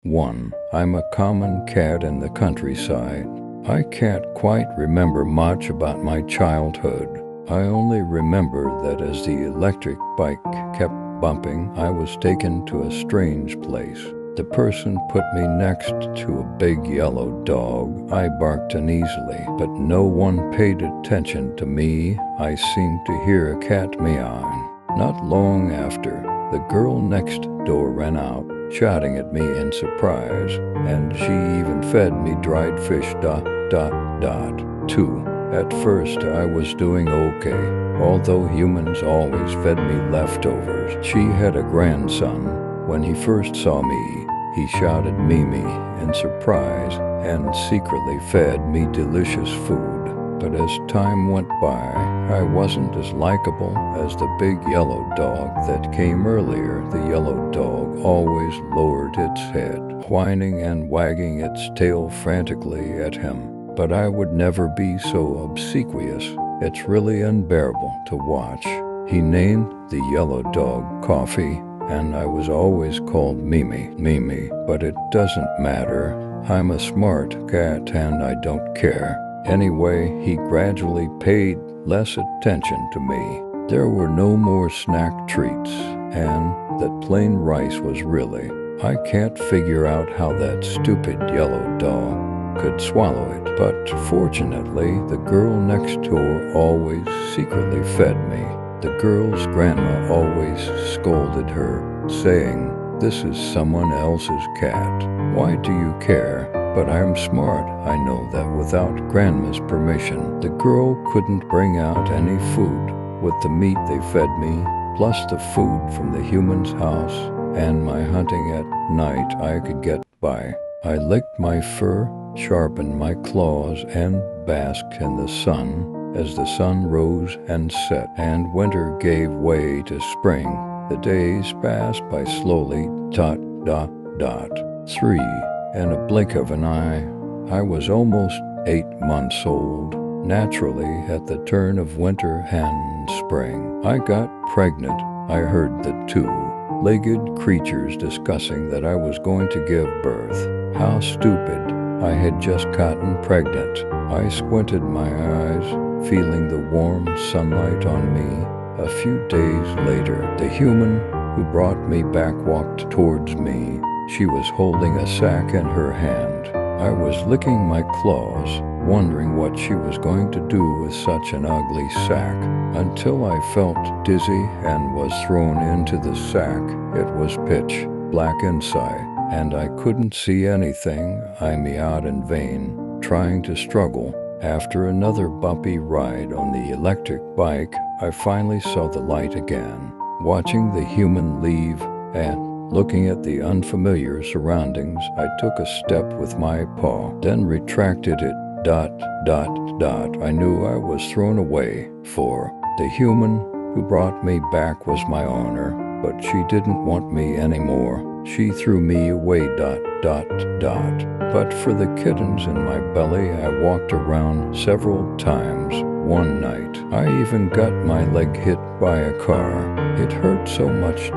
1. I'm a common cat in the countryside. I can't quite remember much about my childhood. I only remember that as the electric bike kept bumping, I was taken to a strange place. The person put me next to a big yellow dog. I barked uneasily, but no one paid attention to me. I seemed to hear a cat meowing. Not long after, the girl next door ran out, shouting at me in surprise, and she even fed me dried fish. 2. At first, I was doing okay, although humans always fed me leftovers. She had a grandson. When he first saw me, he shouted Mimi in surprise and secretly fed me delicious food. But as time went by, I wasn't as likable as the big yellow dog that came earlier. The yellow dog always lowered its head, whining and wagging its tail frantically at him. But I would never be so obsequious. It's really unbearable to watch. He named the yellow dog Coffee, and I was always called Mimi, but it doesn't matter. I'm a smart cat and I don't care. Anyway, he gradually paid less attention to me. There were no more snack treats, and that plain rice was really. I can't figure out how that stupid yellow dog could swallow it, but fortunately, the girl next door always secretly fed me. The girl's grandma always scolded her, saying, "This is someone else's cat. Why do you care?" But I'm smart. I know that without Grandma's permission, the girl couldn't bring out any food. With the meat they fed me, plus the food from the human's house, and my hunting at night, I could get by. I licked my fur, sharpened my claws, and basked in the sun as the sun rose and set, and winter gave way to spring. The days passed by slowly. 3. In a blink of an eye, I was almost 8 months old. Naturally, at the turn of winter and spring, I got pregnant. I heard the two-legged creatures discussing that I was going to give birth. How stupid. I had just gotten pregnant. I squinted my eyes, feeling the warm sunlight on me. A few days later, the human who brought me back walked towards me. She was holding a sack in her hand. I was licking my claws, wondering what she was going to do with such an ugly sack, until I felt dizzy and was thrown into the sack. It was pitch black inside, and I couldn't see anything. I meowed in vain, trying to struggle. After another bumpy ride on the electric bike, I finally saw the light again. Watching the human leave and looking at the unfamiliar surroundings, I took a step with my paw, then retracted it. I knew I was thrown away, for the human who brought me back was my owner, but she didn't want me anymore. She threw me away. But for the kittens in my belly, I walked around several times. One night, I even got my leg hit by a car. It hurt so much.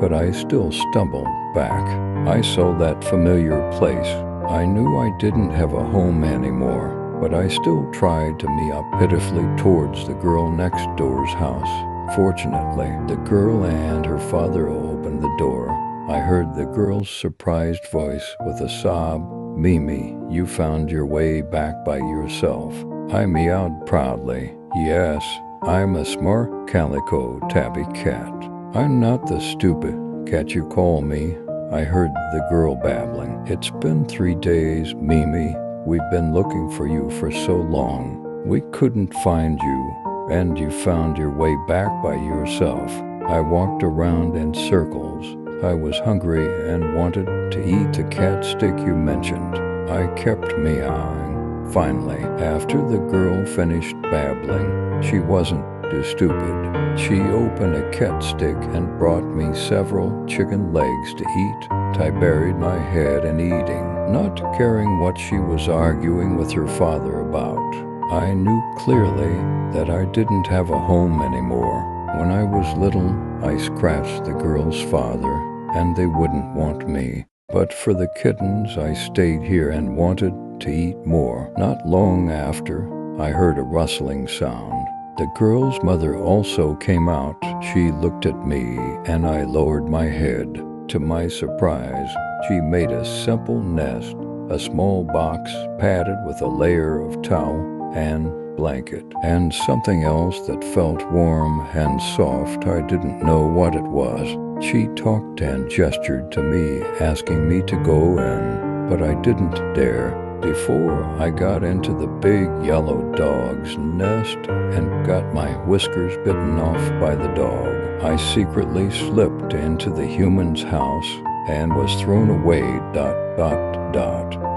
But I still stumbled back. I saw that familiar place. I knew I didn't have a home anymore, but I still tried to meow pitifully towards the girl next door's house. Fortunately, the girl and her father opened the door. I heard the girl's surprised voice with a sob, "Mimi, you found your way back by yourself." I meowed proudly. Yes, I'm a smart calico tabby cat. I'm not the stupid cat you call me. I heard the girl babbling. It's been 3 days, Mimi. We've been looking for you for so long. We couldn't find you, and you found your way back by yourself. I walked around in circles. I was hungry and wanted to eat the cat stick you mentioned. I kept meowing. Finally, after the girl finished babbling, she wasn't too stupid. She opened a cat stick and brought me several chicken legs to eat. I buried my head in eating, not caring what she was arguing with her father about. I knew clearly that I didn't have a home anymore. When I was little, I scratched the girl's father and they wouldn't want me. But for the kittens, I stayed here and wanted to eat more. Not long after, I heard a rustling sound. The girl's mother also came out. She looked at me, and I lowered my head. To my surprise, she made a simple nest, a small box padded with a layer of towel and blanket, and something else that felt warm and soft. I didn't know what it was. She talked and gestured to me, asking me to go in, but I didn't dare. Before I got into the big yellow dog's nest and got my whiskers bitten off by the dog, I secretly slipped into the human's house and was thrown away, ...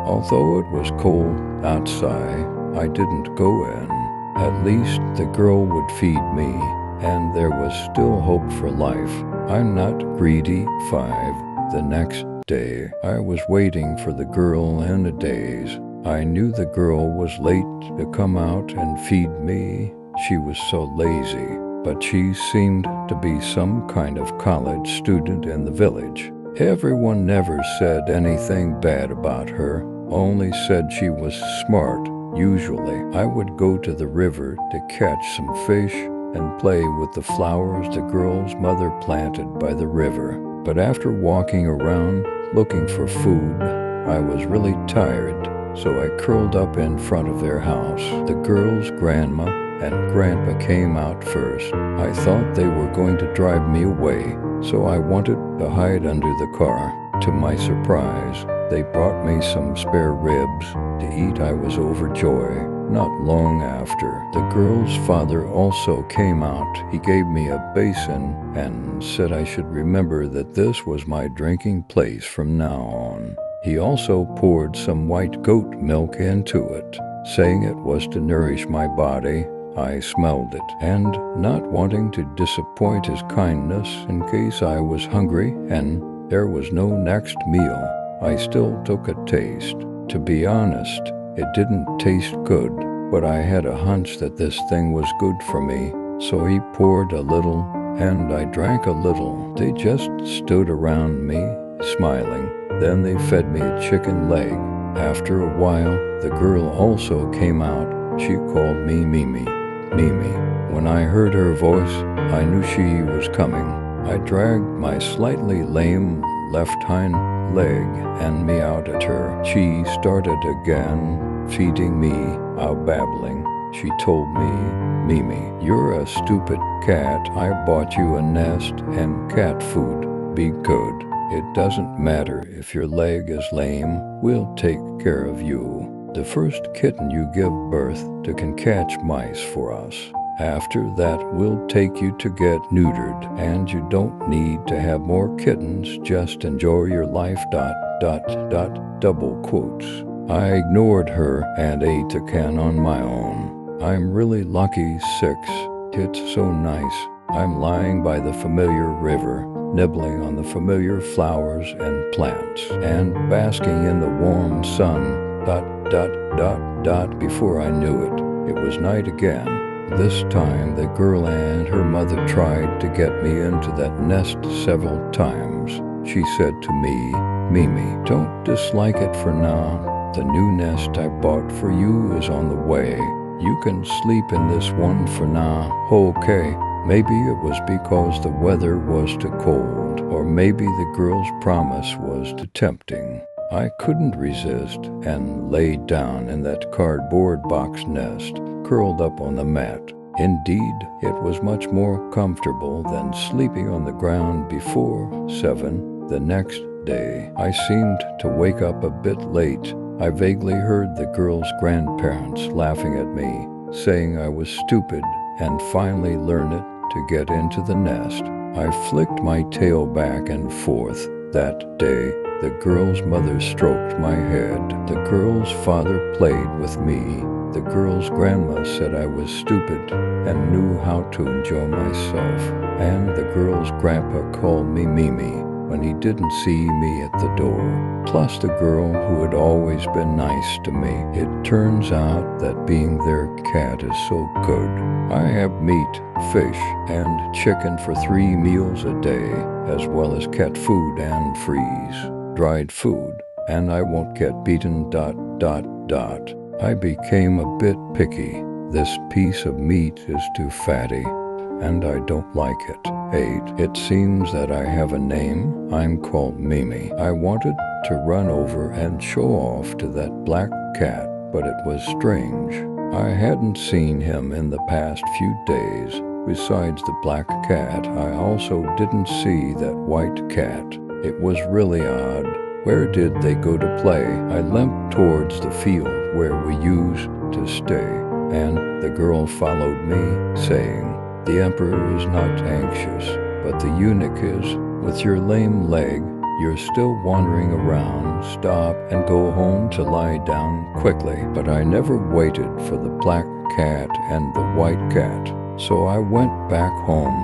Although it was cold outside, I didn't go in. At least the girl would feed me, and there was still hope for life. I'm not greedy. 5. The next day, I was waiting for the girl in a daze. I knew the girl was late to come out and feed me. She was so lazy, but she seemed to be some kind of college student in the village. Everyone never said anything bad about her, only said she was smart. Usually, I would go to the river to catch some fish and play with the flowers the girl's mother planted by the river. But after walking around looking for food, I was really tired, so I curled up in front of their house. The girl's grandma and grandpa came out first. I thought they were going to drive me away, so I wanted to hide under the car. To my surprise, they brought me some spare ribs to eat. I was overjoyed. Not long after, the girl's father also came out. He gave me a basin and said I should remember that this was my drinking place from now on. He also poured some white goat milk into it, saying it was to nourish my body. I smelled it, and not wanting to disappoint his kindness in case I was hungry and there was no next meal, I still took a taste. To be honest, it didn't taste good, but I had a hunch that this thing was good for me, so he poured a little, and I drank a little. They just stood around me, smiling. Then they fed me a chicken leg. After a while, the girl also came out. She called me Mimi. Mimi. When I heard her voice, I knew she was coming. I dragged my slightly lame left hind leg and meowed at her. She started again, feeding me, out babbling. She told me, Mimi, you're a stupid cat. I bought you a nest and cat food. Be good. It doesn't matter if your leg is lame. We'll take care of you. The first kitten you give birth to can catch mice for us. After that, we'll take you to get neutered, and you don't need to have more kittens. Just enjoy your life. ... Double quotes. I ignored her and ate the can on my own. I'm really lucky. 6. It's so nice. I'm lying by the familiar river, nibbling on the familiar flowers and plants, and basking in the warm sun. ... Before I knew it, it was night again. This time the girl and her mother tried to get me into that nest several times. She said to me, Mimi, don't dislike it for now. The new nest I bought for you is on the way. You can sleep in this one for now. Okay. Maybe it was because the weather was too cold, or maybe the girl's promise was too tempting. I couldn't resist and laid down in that cardboard box nest, curled up on the mat. Indeed, it was much more comfortable than sleeping on the ground before. 7. The next day, I seemed to wake up a bit late. I vaguely heard the girl's grandparents laughing at me, saying I was stupid, and finally learned it to get into the nest. I flicked my tail back and forth. That day, the girl's mother stroked my head. The girl's father played with me. The girl's grandma said I was stupid and knew how to enjoy myself. And the girl's grandpa called me Mimi. when he didn't see me at the door. Plus the girl who had always been nice to me. It turns out that being their cat is so good. I have meat, fish, and chicken for 3 meals a day, as well as cat food and freeze-dried food, and I won't get beaten ... I became a bit picky. This piece of meat is too fatty, and I don't like it. 8. It seems that I have a name. I'm called Mimi. I wanted to run over and show off to that black cat, but it was strange. I hadn't seen him in the past few days. Besides the black cat, I also didn't see that white cat. It was really odd. Where did they go to play? I limped towards the field where we used to stay, and the girl followed me, saying, "The emperor is not anxious, but the eunuch is. With your lame leg, you're still wandering around. Stop and go home to lie down quickly." But I never waited for the black cat and the white cat, so I went back home.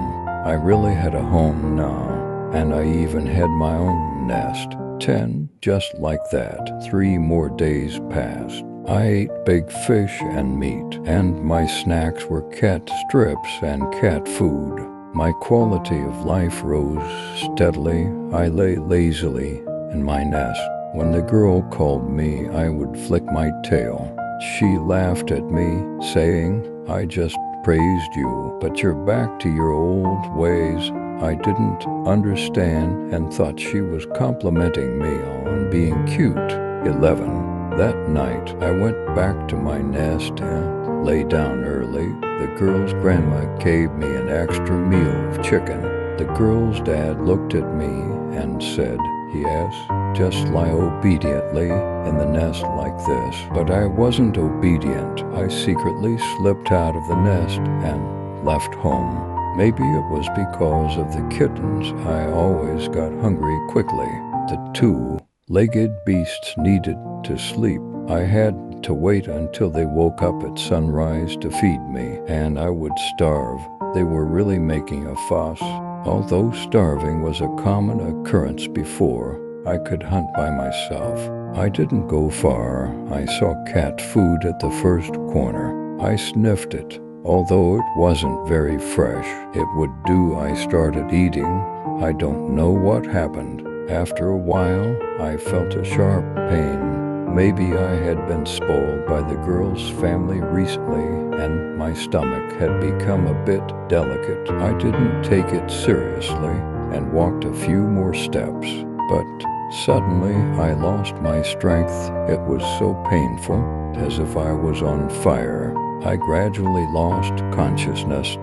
I really had a home now, and I even had my own nest. 10. Just like that, 3 more days passed. I ate big fish and meat, and my snacks were cat strips and cat food. My quality of life rose steadily. I lay lazily in my nest. When the girl called me, I would flick my tail. She laughed at me, saying, "I just praised you, but you're back to your old ways." I didn't understand and thought she was complimenting me on being cute. 11. That night, I went back to my nest and lay down early. The girl's grandma gave me an extra meal of chicken. The girl's dad looked at me and said, "Yes, just lie obediently in the nest like this." But I wasn't obedient. I secretly slipped out of the nest and left home. Maybe it was because of the kittens. I always got hungry quickly. The 2-legged beasts needed to sleep. I had to wait until they woke up at sunrise to feed me, and I would starve. They were really making a fuss. Although starving was a common occurrence before, I could hunt by myself. I didn't go far. I saw cat food at the first corner. I sniffed it. Although it wasn't very fresh, it would do. I started eating. I don't know what happened. After a while, I felt a sharp pain. Maybe I had been spoiled by the girl's family recently, and my stomach had become a bit delicate. I didn't take it seriously and walked a few more steps, but suddenly I lost my strength. It was so painful, as if I was on fire. I gradually lost consciousness.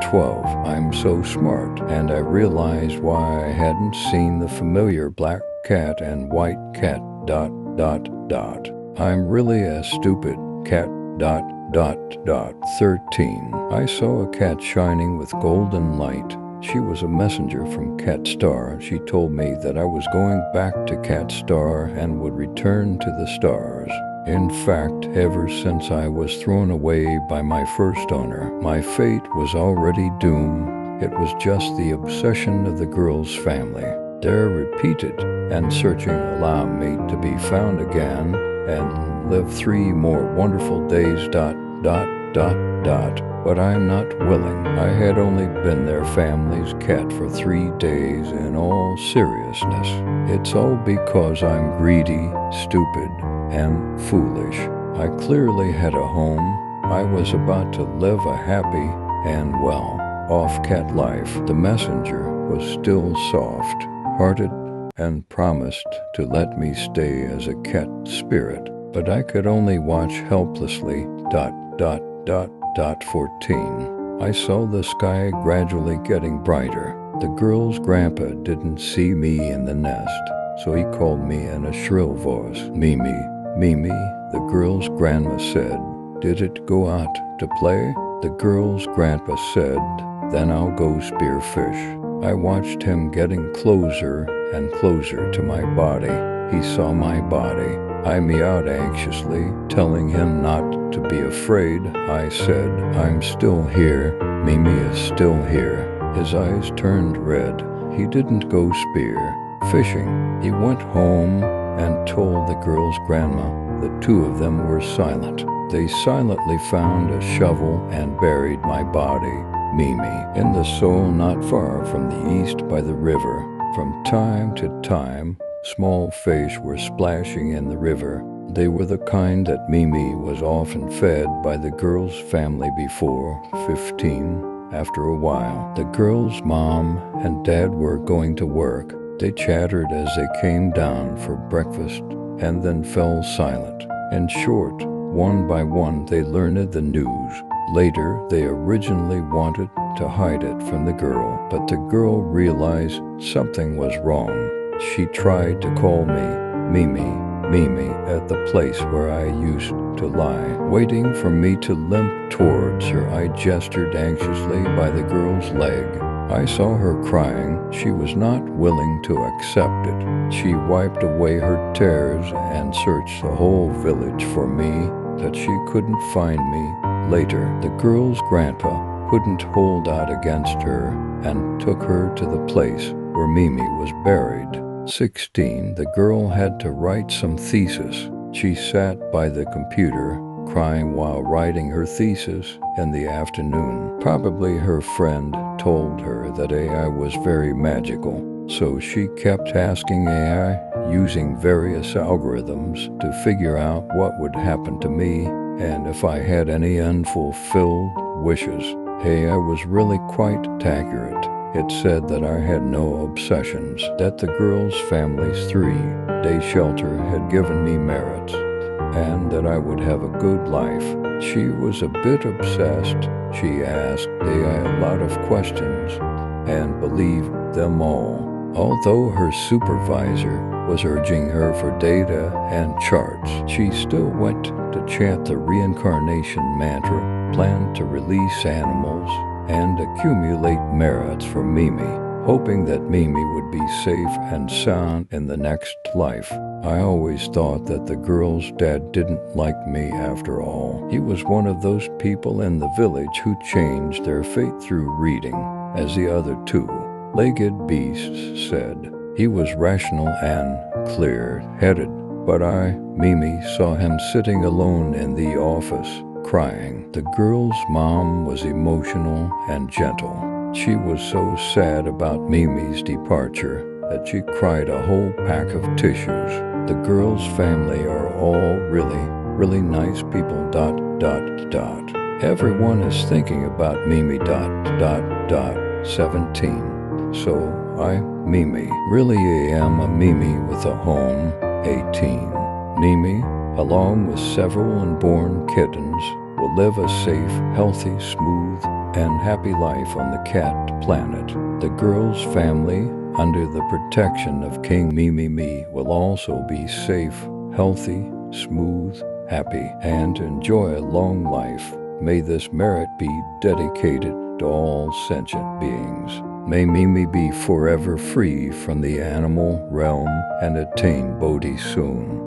12. I'm so smart, and I realized why I hadn't seen the familiar black cat and white cat. I'm really a stupid cat. 13. I saw a cat shining with golden light. She was a messenger from Cat Star. She told me that I was going back to Cat Star and would return to the stars. In fact, ever since I was thrown away by my first owner, my fate was already doomed. It was just the obsession of the girl's family. Their repeated and searching allowed me to be found again and live 3 more wonderful days. But I'm not willing. I had only been their family's cat for 3 days. In all seriousness, it's all because I'm greedy, stupid, and foolish. I clearly had a home. I was about to live a happy and off cat life. The messenger was still soft-hearted and promised to let me stay as a cat spirit, but I could only watch helplessly. 14. I saw the sky gradually getting brighter. The girl's grandpa didn't see me in the nest, so he called me in a shrill voice. "Mimi, Mimi," the girl's grandma said. "Did it go out to play?" The girl's grandpa said, "Then I'll go spear fish." I watched him getting closer and closer to my body. He saw my body. I meowed anxiously, telling him not to be afraid. I said, "I'm still here. Mimi is still here." His eyes turned red. he didn't go fishing. He went home and told the girl's grandma that two of them were silent. They silently found a shovel and buried my body, Mimi, in the soil not far from the east by the river. From time to time, small fish were splashing in the river. They were the kind that Mimi was often fed by the girl's family before 15. After a while, the girl's mom and dad were going to work. They chattered as they came down for breakfast and then fell silent. In short, one by one they learned the news. Later, they originally wanted to hide it from the girl, but the girl realized something was wrong. She tried to call me Mimi at the place where I used to lie. Waiting for me to limp towards her, I gestured anxiously by the girl's leg. I saw her crying. She was not willing to accept it. She wiped away her tears and searched the whole village for me, but she couldn't find me. Later, the girl's grandpa couldn't hold out against her and took her to the place where Mimi was buried. 16, the girl had to write some thesis. She sat by the computer, crying while writing her thesis in the afternoon. Probably her friend told her that AI was very magical, so she kept asking AI, using various algorithms to figure out what would happen to me and if I had any unfulfilled wishes. AI was really quite accurate. It said that I had no obsessions, that the girl's family's 3-day shelter had given me merits, and that I would have a good life. She was a bit obsessed. She asked AI a lot of questions and believed them all. Although her supervisor was urging her for data and charts, she still went to chant the reincarnation mantra, planned to release animals, and accumulate merits for Mimi, hoping that Mimi would be safe and sound in the next life. I always thought that the girl's dad didn't like me after all. He was one of those people in the village who changed their fate through reading, as the other two-legged beasts said. He was rational and clear-headed, but I, Mimi, saw him sitting alone in the office, crying. The girl's mom was emotional and gentle. She was so sad about Mimi's departure that she cried a whole pack of tissues. The girl's family are all really nice people, ... Everyone is thinking about Mimi, ... 17. So I, Mimi, really am a Mimi with a home, 18. Mimi, along with several unborn kittens, will live a safe, healthy, smooth, and happy life on the cat planet. The girl's family, under the protection of King Mimi, will also be safe, healthy, smooth, happy, and enjoy a long life. May this merit be dedicated to all sentient beings. May Mimi be forever free from the animal realm and attain Bodhi soon.